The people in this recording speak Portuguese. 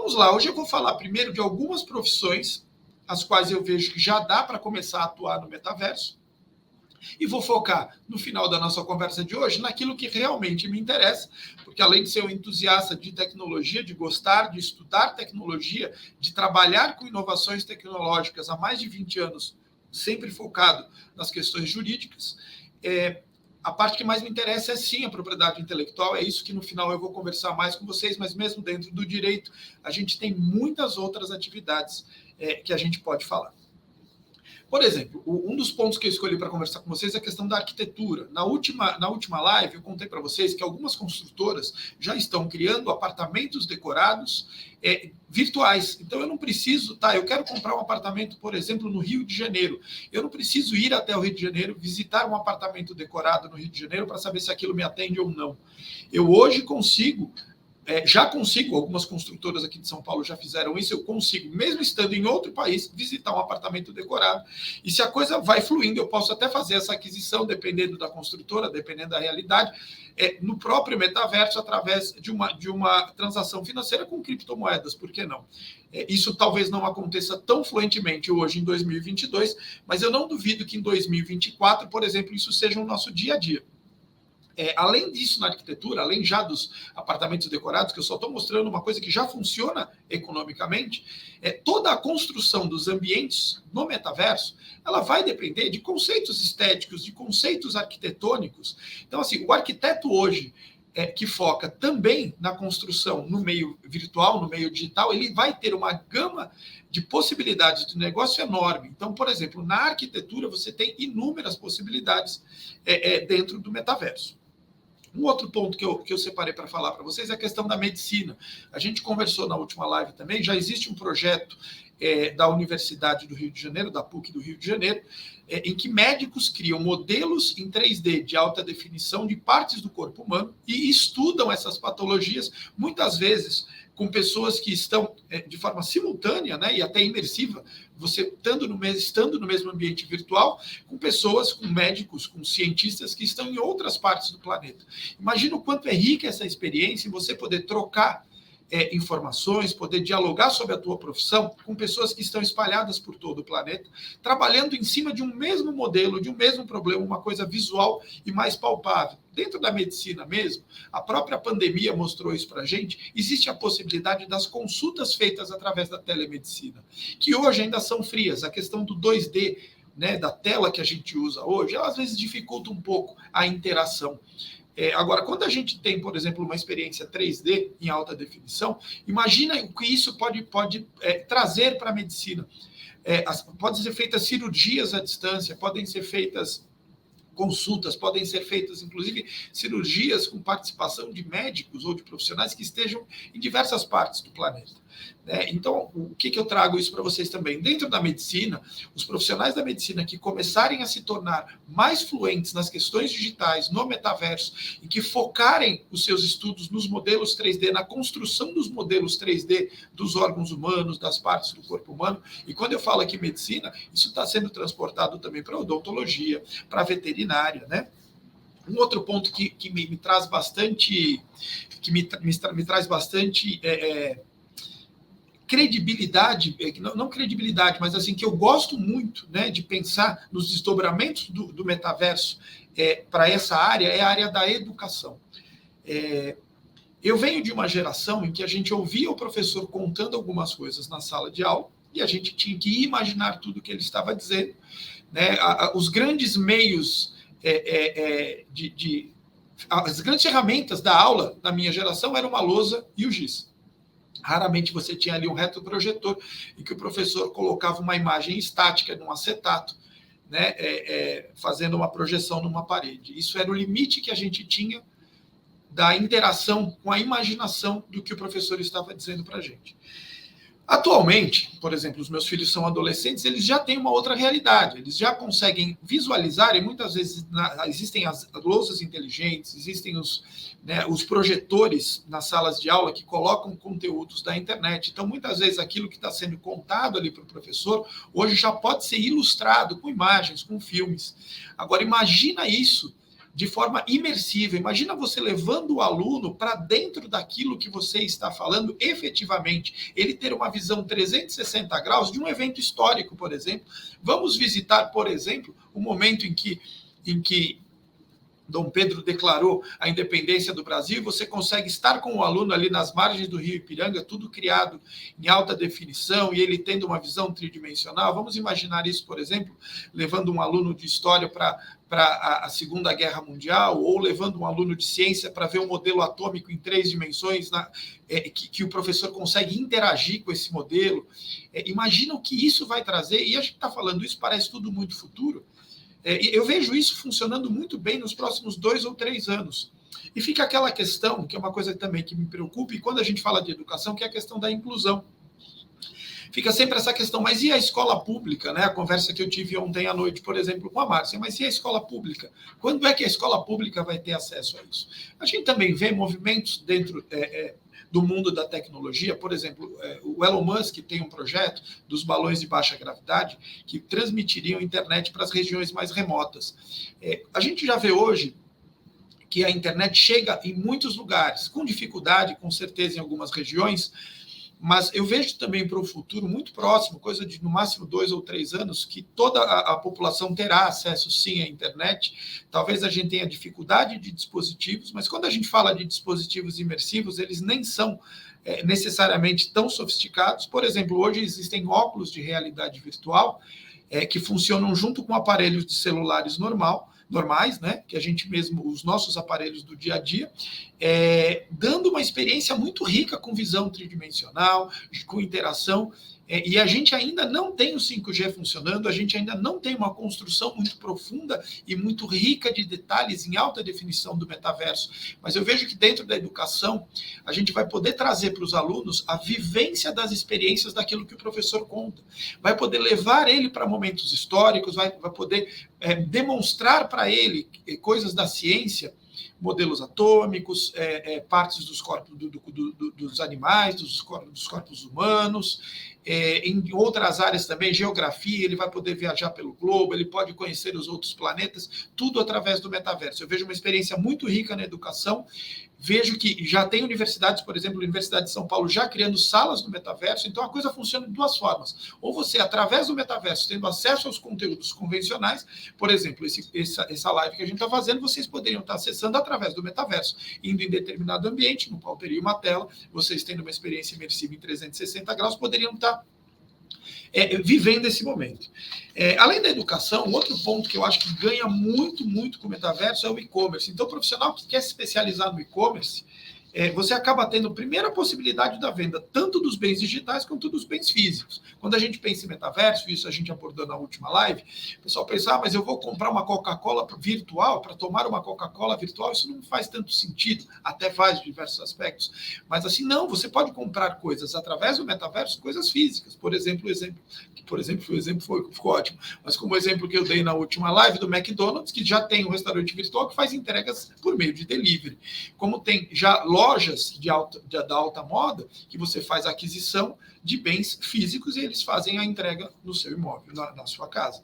vamos lá, hoje eu vou falar primeiro de algumas profissões, as quais eu vejo que já dá para começar a atuar no metaverso, e vou focar, no final da nossa conversa de hoje, naquilo que realmente me interessa, porque além de ser um entusiasta de tecnologia, de gostar, de estudar tecnologia, de trabalhar com inovações tecnológicas há mais de 20 anos, sempre focado nas questões jurídicas, a parte que mais me interessa é sim a propriedade intelectual, é isso que no final eu vou conversar mais com vocês, mas mesmo dentro do direito, a gente tem muitas outras atividades que a gente pode falar. Por exemplo, um dos pontos que eu escolhi para conversar com vocês é a questão da arquitetura. Na última live, eu contei para vocês que algumas construtoras já estão criando apartamentos decorados virtuais. Então, eu não preciso, eu quero comprar um apartamento, por exemplo, no Rio de Janeiro. Eu não preciso ir até o Rio de Janeiro, visitar um apartamento decorado no Rio de Janeiro para saber se aquilo me atende ou não. Eu hoje consigo... já consigo, algumas construtoras aqui de São Paulo já fizeram isso, eu consigo, mesmo estando em outro país, visitar um apartamento decorado. E se a coisa vai fluindo, eu posso até fazer essa aquisição, dependendo da construtora, dependendo da realidade, no próprio metaverso, através de uma transação financeira com criptomoedas, por que não? Isso talvez não aconteça tão fluentemente hoje em 2022, mas eu não duvido que em 2024, por exemplo, isso seja o nosso dia a dia. Além disso, na arquitetura, além já dos apartamentos decorados, que eu só estou mostrando uma coisa que já funciona economicamente, toda a construção dos ambientes no metaverso, ela vai depender de conceitos estéticos, de conceitos arquitetônicos. Então, assim, o arquiteto hoje, que foca também na construção no meio virtual, no meio digital, ele vai ter uma gama de possibilidades de negócio enorme. Então, por exemplo, na arquitetura, você tem inúmeras possibilidades dentro do metaverso. Um outro ponto que eu separei para falar para vocês é a questão da medicina. A gente conversou na última live também, já existe um projeto da Universidade do Rio de Janeiro, da PUC do Rio de Janeiro, em que médicos criam modelos em 3D de alta definição de partes do corpo humano e estudam essas patologias, muitas vezes com pessoas que estão de forma simultânea, né, e até imersiva, você estando no mesmo ambiente virtual, com pessoas, com médicos, com cientistas que estão em outras partes do planeta. Imagina o quanto é rica essa experiência em você poder trocar informações, poder dialogar sobre a tua profissão com pessoas que estão espalhadas por todo o planeta, trabalhando em cima de um mesmo modelo, de um mesmo problema, uma coisa visual e mais palpável. Dentro da medicina mesmo, a própria pandemia mostrou isso para a gente, existe a possibilidade das consultas feitas através da telemedicina, que hoje ainda são frias. A questão do 2D, né, da tela que a gente usa hoje, ela às vezes dificulta um pouco a interação. Agora, quando a gente tem, por exemplo, uma experiência 3D em alta definição, imagina o que isso pode trazer para a medicina. Podem ser feitas cirurgias à distância, podem ser feitas consultas, podem ser feitas, inclusive, cirurgias com participação de médicos ou de profissionais que estejam em diversas partes do planeta. Então, o que eu trago isso para vocês também? Dentro da medicina, os profissionais da medicina que começarem a se tornar mais fluentes nas questões digitais, no metaverso, e que focarem os seus estudos nos modelos 3D, na construção dos modelos 3D dos órgãos humanos, das partes do corpo humano, e quando eu falo aqui medicina, isso está sendo transportado também para a odontologia, para a veterinária, né? Um outro ponto que me traz bastante, me traz bastante credibilidade, não credibilidade, mas assim, que eu gosto muito, né, de pensar nos desdobramentos do metaverso para essa área, é a área da educação. Eu venho de uma geração em que a gente ouvia o professor contando algumas coisas na sala de aula e a gente tinha que imaginar tudo o que ele estava dizendo, né? Os grandes meios as grandes ferramentas da aula da minha geração eram uma lousa e o giz. Raramente você tinha ali um retroprojetor em que o professor colocava uma imagem estática num acetato, né, fazendo uma projeção numa parede. Isso era o limite que a gente tinha da interação com a imaginação do que o professor estava dizendo para a gente. Atualmente, por exemplo, os meus filhos são adolescentes, eles já têm uma outra realidade, eles já conseguem visualizar, e muitas vezes existem as lousas inteligentes, existem os projetores nas salas de aula que colocam conteúdos da internet. Então, muitas vezes, aquilo que está sendo contado ali para o professor, hoje já pode ser ilustrado com imagens, com filmes. Agora, imagina isso de forma imersiva. Imagina você levando o aluno para dentro daquilo que você está falando efetivamente. Ele ter uma visão 360 graus de um evento histórico, por exemplo. Vamos visitar, por exemplo, o momento em que Dom Pedro declarou a independência do Brasil, você consegue estar com o aluno ali nas margens do Rio Ipiranga, tudo criado em alta definição, e ele tendo uma visão tridimensional. Vamos imaginar isso, por exemplo, levando um aluno de história para a Segunda Guerra Mundial, ou levando um aluno de ciência para ver um modelo atômico em 3 dimensões, que o professor consegue interagir com esse modelo. Imagina o que isso vai trazer, e a gente está falando isso, parece tudo muito futuro. Eu vejo isso funcionando muito bem nos próximos 2 ou 3 anos. E fica aquela questão, que é uma coisa também que me preocupa, e quando a gente fala de educação, que é a questão da inclusão. Fica sempre essa questão, mas e a escola pública? Né? A conversa que eu tive ontem à noite, por exemplo, com a Márcia, mas e a escola pública? Quando é que a escola pública vai ter acesso a isso? A gente também vê movimentos dentro do mundo da tecnologia. Por exemplo, o Elon Musk tem um projeto dos balões de baixa gravidade que transmitiriam internet para as regiões mais remotas. A gente já vê hoje que a internet chega em muitos lugares, com dificuldade, com certeza, em algumas regiões, mas eu vejo também para o futuro muito próximo, coisa de no máximo 2 ou 3 anos, que toda a população terá acesso sim à internet. Talvez a gente tenha dificuldade de dispositivos, mas quando a gente fala de dispositivos imersivos, eles nem são necessariamente tão sofisticados. Por exemplo, hoje existem óculos de realidade virtual que funcionam junto com aparelhos de celulares normais, né, que a gente mesmo, os nossos aparelhos do dia a dia, dando uma experiência muito rica com visão tridimensional, com interação, e a gente ainda não tem o 5G funcionando, a gente ainda não tem uma construção muito profunda e muito rica de detalhes em alta definição do metaverso, mas eu vejo que dentro da educação a gente vai poder trazer para os alunos a vivência das experiências daquilo que o professor conta, vai poder levar ele para momentos históricos, vai poder demonstrar para ele coisas da ciência, modelos atômicos, partes dos corpos dos animais, dos corpos humanos, em outras áreas também, geografia, ele vai poder viajar pelo globo, ele pode conhecer os outros planetas, tudo através do metaverso. Eu vejo uma experiência muito rica na educação, vejo que já tem universidades, por exemplo, a Universidade de São Paulo já criando salas no metaverso, então a coisa funciona de 2 formas. Ou você, através do metaverso, tendo acesso aos conteúdos convencionais, por exemplo, essa live que a gente está fazendo, vocês poderiam estar acessando através do metaverso, indo em determinado ambiente, no qual teria uma tela, vocês tendo uma experiência imersiva em 360 graus, poderiam estar vivendo esse momento. Além da educação, outro ponto que eu acho que ganha muito, muito com o metaverso é o e-commerce. Então, o profissional que quer se especializar no e-commerce, você acaba tendo, primeiro, a possibilidade da venda tanto dos bens digitais quanto dos bens físicos. Quando a gente pensa em metaverso, isso a gente abordou na última live, o pessoal pensa, mas eu vou comprar uma Coca-Cola virtual, para tomar uma Coca-Cola virtual, isso não faz tanto sentido, até faz de diversos aspectos, mas assim, não, você pode comprar coisas através do metaverso, coisas físicas. Por exemplo, o exemplo ficou ótimo, mas como o exemplo que eu dei na última live do McDonald's, que já tem um restaurante virtual que faz entregas por meio de delivery, como tem já lojas da alta moda, que você faz a aquisição de bens físicos e eles fazem a entrega no seu imóvel, na sua casa.